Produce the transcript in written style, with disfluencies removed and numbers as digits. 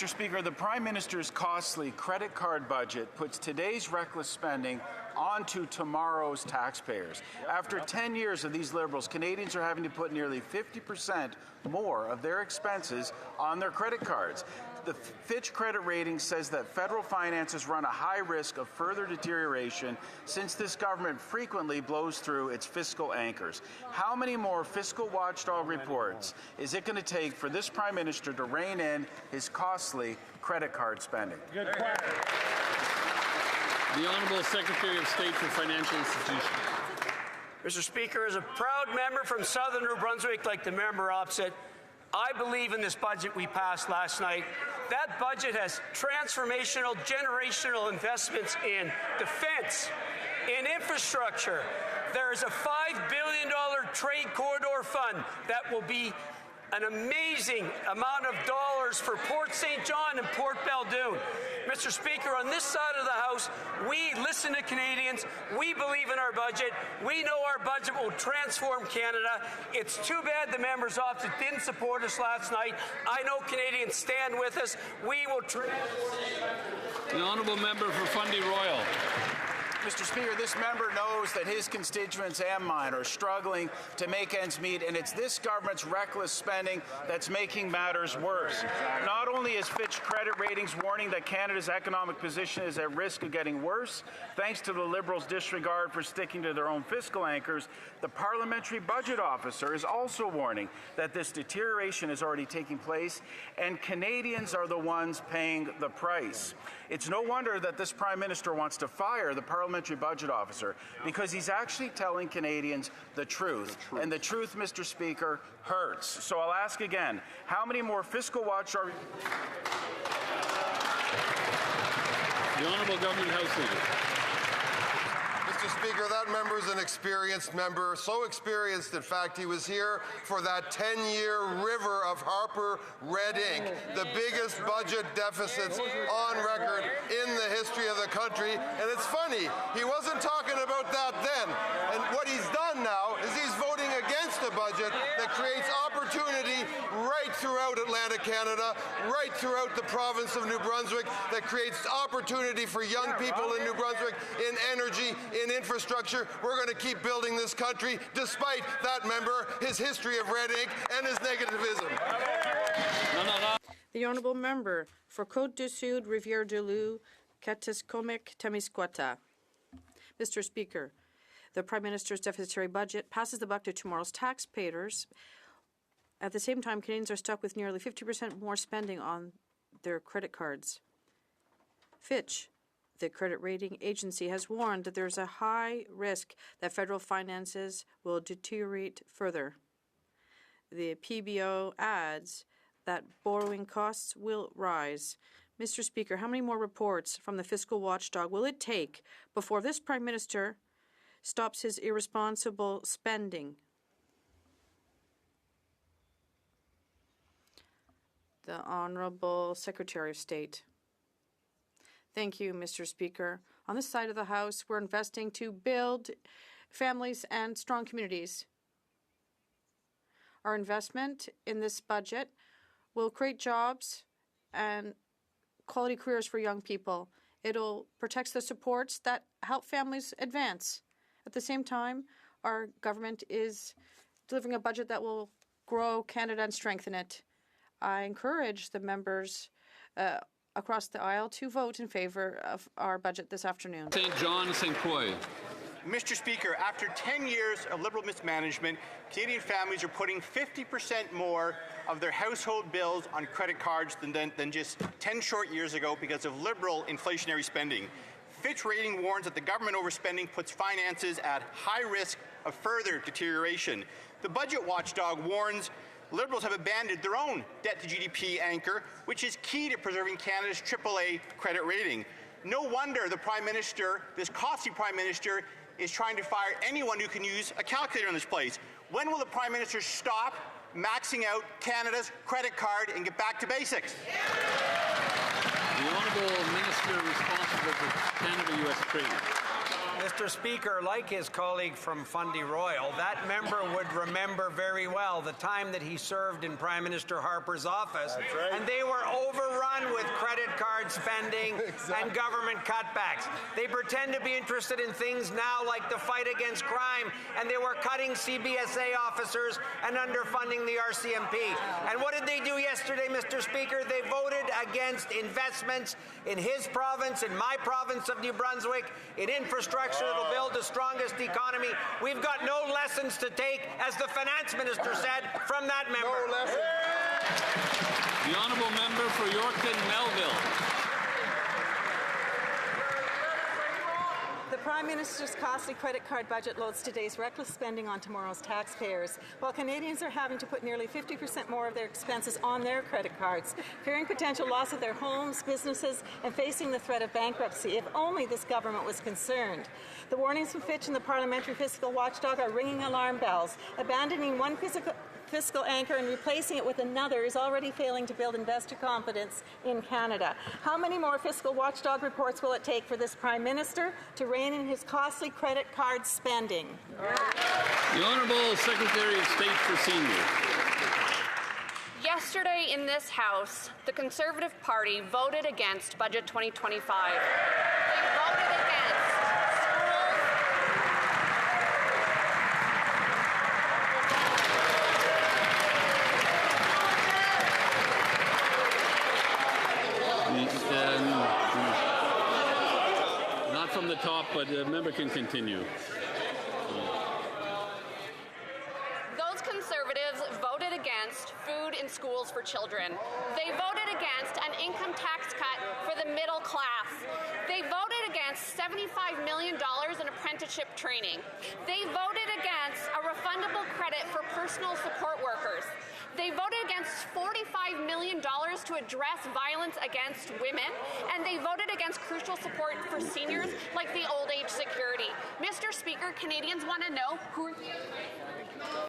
Mr. Speaker, the Prime Minister's costly credit card budget puts today's reckless spending onto tomorrow's taxpayers. After 10 years of these Liberals, Canadians are having to put nearly 50% more of their expenses on their credit cards. The Fitch Credit Ratings says that federal finances run a high risk of further deterioration since this government frequently blows through its fiscal anchors. How many more fiscal watchdog reports is it going to take for this Prime Minister to rein in his costly credit card spending? Good question. The Honourable Secretary of State for Financial Institutions. Mr. Speaker, as a proud member from southern New Brunswick, like the member opposite, I believe in this budget we passed last night. That budget has transformational, generational investments in defence, in infrastructure. There is a $5 billion trade corridor fund that will be an amazing amount of dollars for Port St. John and Port Beldoon. Mr. Speaker, on this side of the House, we listen to Canadians. We believe in our budget. We know our budget will transform Canada. It's too bad the members opposite didn't support us last night. I know Canadians stand with us. We will. The Honourable Member for Fundy Royal. Mr. Speaker, this member knows that his constituents and mine are struggling to make ends meet, and it's this government's reckless spending that's making matters worse. Not only is Fitch Credit Ratings warning that Canada's economic position is at risk of getting worse, thanks to the Liberals' disregard for sticking to their own fiscal anchors, the Parliamentary Budget Officer is also warning that this deterioration is already taking place, and Canadians are the ones paying the price. It's no wonder that this Prime Minister wants to fire the Parliamentary Budget Officer, because he's actually telling Canadians the truth. And the truth, Mr. Speaker, hurts. So I'll ask again, how many more fiscal watchdog... The Honourable Government House Leader. Mr. Speaker, that member is an experienced member, so experienced, in fact, he was here for that 10-year river of Harper red ink, the biggest budget deficits on record in the history of the country. And it's funny, he wasn't talking about that then. And what he's done now is he's voting against a budget that creates opportunity right throughout Atlantic Canada, right throughout the province of New Brunswick, that creates opportunity for young people in New Brunswick in energy, in infrastructure. We're going to keep building this country despite that member, his history of red ink, and his negativism. The Honourable Member for Côte-du-Sud, Rivière-du-Loup, Katiskomik-Témiscouata. Mr. Speaker, the Prime Minister's deficitary budget passes the buck to tomorrow's taxpayers. At the same time, Canadians are stuck with nearly 50% more spending on their credit cards. Fitch, the credit rating agency, has warned that there's a high risk that federal finances will deteriorate further. The PBO adds that borrowing costs will rise. Mr. Speaker, how many more reports from the fiscal watchdog will it take before this Prime Minister stops his irresponsible spending? The Honourable Secretary of State. Thank you, Mr. Speaker. On this side of the House, we're investing to build families and strong communities. Our investment in this budget will create jobs and quality careers for young people. It'll protect the supports that help families advance. At the same time, our government is delivering a budget that will grow Canada and strengthen it. I encourage the members across the aisle to vote in favour of our budget this afternoon. St. John, St. Croix. Mr. Speaker, after 10 years of Liberal mismanagement, Canadian families are putting 50% more of their household bills on credit cards than just 10 short years ago because of Liberal inflationary spending. Fitch Rating warns that the government overspending puts finances at high risk of further deterioration. The budget watchdog warns Liberals have abandoned their own debt-to-GDP anchor, which is key to preserving Canada's AAA credit rating. No wonder the Prime Minister, this costly Prime Minister, is trying to fire anyone who can use a calculator in this place. When will the Prime Minister stop maxing out Canada's credit card and get back to basics? The Honourable Minister responsible for Canada-US trade. Mr. Speaker, like his colleague from Fundy Royal, that member would remember very well the time that he served in Prime Minister Harper's office, and they were overrun with card spending and government cutbacks. They pretend to be interested in things now like the fight against crime, and they were cutting CBSA officers and underfunding the RCMP. And what did they do yesterday, Mr. Speaker? They voted against investments in his province, in my province of New Brunswick, in infrastructure that'll build the strongest economy. We've got no lessons to take, as the finance minister said, from that member. No lessons. The honourable member for Yorkton Melville. The Prime Minister's costly credit card budget loads today's reckless spending on tomorrow's taxpayers, while Canadians are having to put nearly 50% more of their expenses on their credit cards, fearing potential loss of their homes, businesses, and facing the threat of bankruptcy. If only this government was concerned. The warnings from Fitch and the Parliamentary Fiscal Watchdog are ringing alarm bells. Abandoning one fiscal anchor and replacing it with another is already failing to build investor confidence in Canada. How many more fiscal watchdog reports will it take for this Prime Minister to rein in his costly credit card spending? The Honourable Secretary of State for Seniors. Yesterday in this House, the Conservative Party voted against Budget 2025. They voted against Not from the top, but the member can continue. Those Conservatives voted against food in schools for children. They voted against an income tax cut for the middle class. They voted against $75 million in apprenticeship training. They voted against a refundable credit for personal support workers. They voted against $45 million to address violence against women, and they voted against crucial support for seniors like the old age security. Mr. Speaker, Canadians want to know who